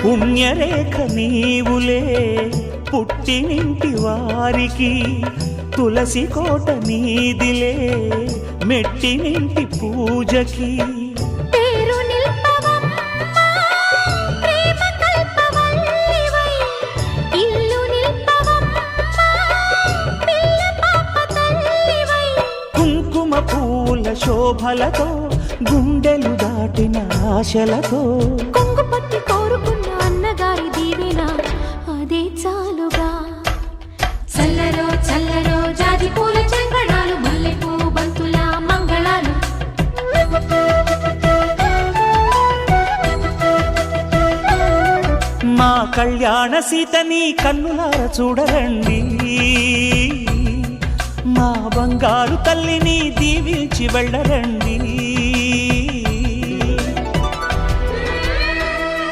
పుణ్యరేఖ నీవులే పుట్టినింటి వారికి, తులసి కోట నీదిలే మెట్టినింటి పూజకి. కుంకుమ పూల శోభలతో గుండెలు దాటిన ఆశలతో, కొంగు పట్టి కోరుకున్న అన్నగారి దీవెన అదే చాలుగా. చల్లరో చల్లరో జాజి పూల చెంగడాలు, మల్లెపూ బంతుల మంగళాలు. మా కళ్యాణ సీతని కన్నులార చూడరండి, మా బంగారు తల్లిని దీవించి వెళ్ళరండి.